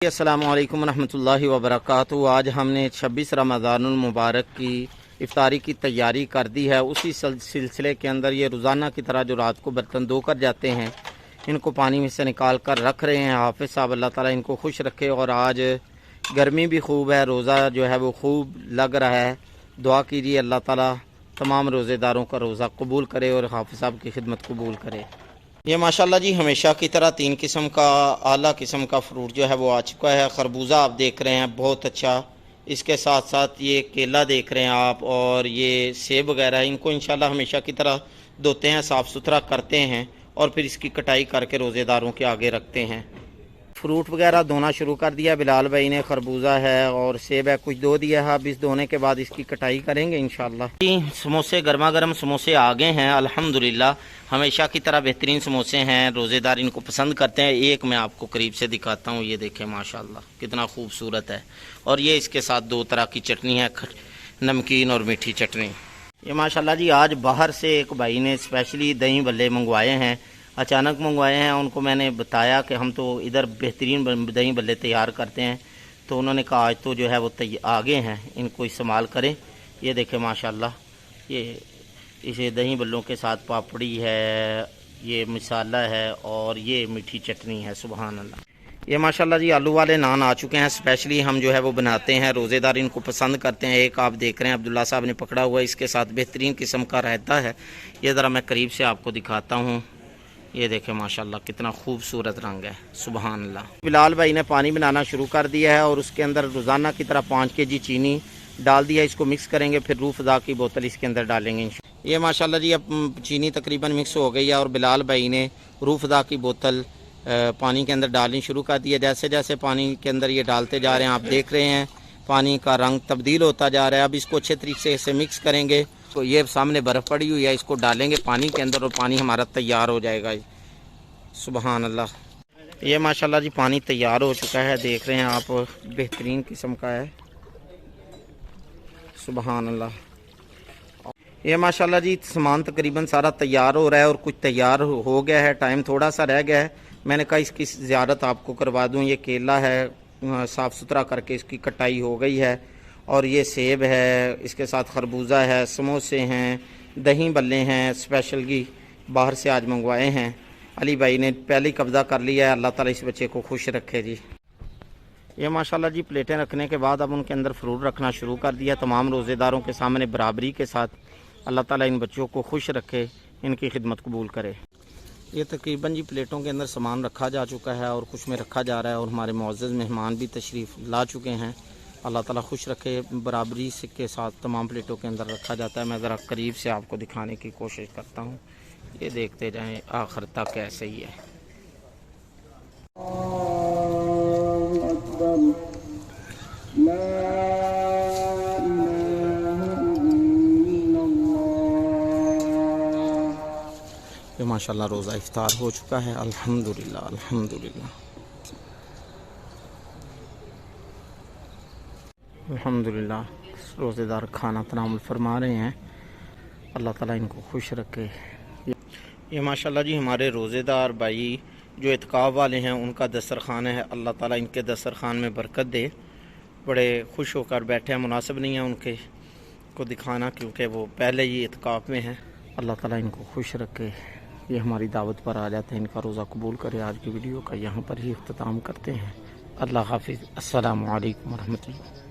अस्सलामु अलैकुम रहमतुल्लाहि व बरकातुहू। आज हमने 26 रमज़ानुल मुबारक की इफ्तारी की तैयारी कर दी है। उसी सिलसिले के अंदर ये रोज़ाना की तरह जो रात को बर्तन धो कर जाते हैं इनको पानी में से निकाल कर रख रहे हैं। हाफिज़ साहब अल्लाह ताला इनको खुश रखे। और आज गर्मी भी खूब है, रोज़ा जो है वो खूब लग रहा है। दुआ कीजिए अल्लाह ताला तमाम रोज़ेदारों का रोज़ा कबूल करे और हाफिज़ साहब की खिदमत कबूल करे। ये माशाल्लाह जी हमेशा की तरह 3 किस्म का आला किस्म का फ्रूट जो है वो आ चुका है। खरबूजा आप देख रहे हैं बहुत अच्छा, इसके साथ साथ ये केला देख रहे हैं आप, और ये सेब वगैरह। इनको इंशाल्लाह हमेशा की तरह धोते हैं, साफ़ सुथरा करते हैं और फिर इसकी कटाई करके रोज़ेदारों के आगे रखते हैं। फ्रूट वगैरह धोना शुरू कर दिया बिलाल भाई ने। खरबूजा है और सेब है, कुछ धो दिया है। अब इस धोने के बाद इसकी कटाई करेंगे इंशाल्लाह। समोसे गर्मा गर्म समोसे आ गए हैं अल्हम्दुलिल्लाह। हमेशा की तरह बेहतरीन समोसे हैं, रोज़ेदार इनको पसंद करते हैं। एक मैं आपको करीब से दिखाता हूँ, ये देखें माशाल्लाह कितना खूबसूरत है। और ये इसके साथ 2 तरह की चटनी है, नमकीन और मीठी चटनी। ये माशाल्लाह जी आज बाहर से एक भाई ने स्पेशली दही भल्ले मंगवाए हैं, अचानक मंगवाए हैं। उनको मैंने बताया कि हम तो इधर बेहतरीन दही भल्ले तैयार करते हैं, तो उन्होंने कहा आज तो जो है वो आगे हैं, इनको इस्तेमाल करें। ये देखें माशाल्लाह, ये इसे दही भल्लों के साथ पापड़ी है, ये मसाला है और ये मीठी चटनी है। सुभान अल्लाह। ये माशाल्लाह जी आलू वाले नान आ चुके हैं। स्पेशली हम जो है वो बनाते हैं, रोज़ेदार इनको पसंद करते हैं। एक आप देख रहे हैं अब्दुल्ला साहब ने पकड़ा हुआ है, इसके साथ बेहतरीन किस्म का रहता है। ये ज़रा मैं करीब से आपको दिखाता हूँ। ये देखें माशाल्लाह कितना खूबसूरत रंग है। सुभान अल्लाह। बिलाल भाई ने पानी बनाना शुरू कर दिया है और उसके अंदर रोज़ाना की तरह 5 kg चीनी डाल दिया। इसको मिक्स करेंगे, फिर रूह अफ़ज़ा की बोतल इसके अंदर डालेंगे। ये माशाल्लाह जी अब चीनी तकरीबन मिक्स हो गई है और बिलाल भाई ने रूह अफ़ज़ा की बोतल पानी के अंदर डालनी शुरू कर दी है। जैसे जैसे पानी के अंदर ये डालते जा रहे हैं आप देख रहे हैं पानी का रंग तब्दील होता जा रहा है। अब इसको अच्छे तरीके से मिक्स करेंगे। तो ये सामने बर्फ़ पड़ी हुई है, इसको डालेंगे पानी के अंदर और पानी हमारा तैयार हो जाएगा। सुभान अल्लाह। ये माशाल्लाह जी पानी तैयार हो चुका है, देख रहे हैं आप, बेहतरीन किस्म का है। सुभान अल्लाह। ये माशाल्लाह जी सामान तकरीबन सारा तैयार हो रहा है और कुछ तैयार हो गया है, टाइम थोड़ा सा रह गया है। मैंने कहा इसकी ज़ियारत आपको करवा दूं। ये केला है, साफ़ सुथरा करके इसकी कटाई हो गई है। और ये सेब है, इसके साथ खरबूजा है, समोसे हैं, दही भल्ले हैं, स्पेशल की बाहर से आज मंगवाए हैं। अली भाई ने पहले ही कब्ज़ा कर लिया है। अल्लाह ताला इस बच्चे को खुश रखे जी। ये माशाल्लाह जी प्लेटें रखने के बाद अब उनके अंदर फ्रूट रखना शुरू कर दिया तमाम रोज़ेदारों के सामने बराबरी के साथ। अल्लाह ताला इन बच्चों को खुश रखे, इनकी खिदमत कबूल करे। ये तकरीबन जी प्लेटों के अंदर सामान रखा जा चुका है और कुछ में रखा जा रहा है और हमारे मुअज़्ज़ज़ मेहमान भी तशरीफ़ ला चुके हैं। अल्लाह ताला खुश रखे। बराबरी से के साथ तमाम प्लेटों के अंदर रखा जाता है। मैं ज़रा करीब से आपको दिखाने की कोशिश करता हूँ, ये देखते जाएं आखिर तक कैसे ही है। ये माशाल्लाह रोज़ा इफ्तार हो चुका है अल्हम्दुलिल्लाह अल्हम्दुलिल्लाह अल्हम्दुलिल्लाह। रोज़ेदार खाना तनामुल फरमा रहे हैं, अल्लाह ताला इनको खुश रखे। ये माशाल्लाह जी हमारे रोज़ेदार भाई जो इत्काफ़ वाले हैं उनका दस्तरखान है। अल्लाह ताला इनके दस्तरखान में बरकत दे। बड़े खुश होकर बैठे हैं, मुनासिब नहीं है उनके को दिखाना क्योंकि वो पहले ही इत्काफ़ में हैं। अल्लाह ताला इनको खुश रखे। ये हमारी दावत पर आ जाते हैं, इनका रोज़ा कबूल करे। आज की वीडियो का यहाँ पर ही इख्तिताम करते हैं। अल्लाह हाफिज़। अस्सलामु अलैकुम रहमतुल्लाह।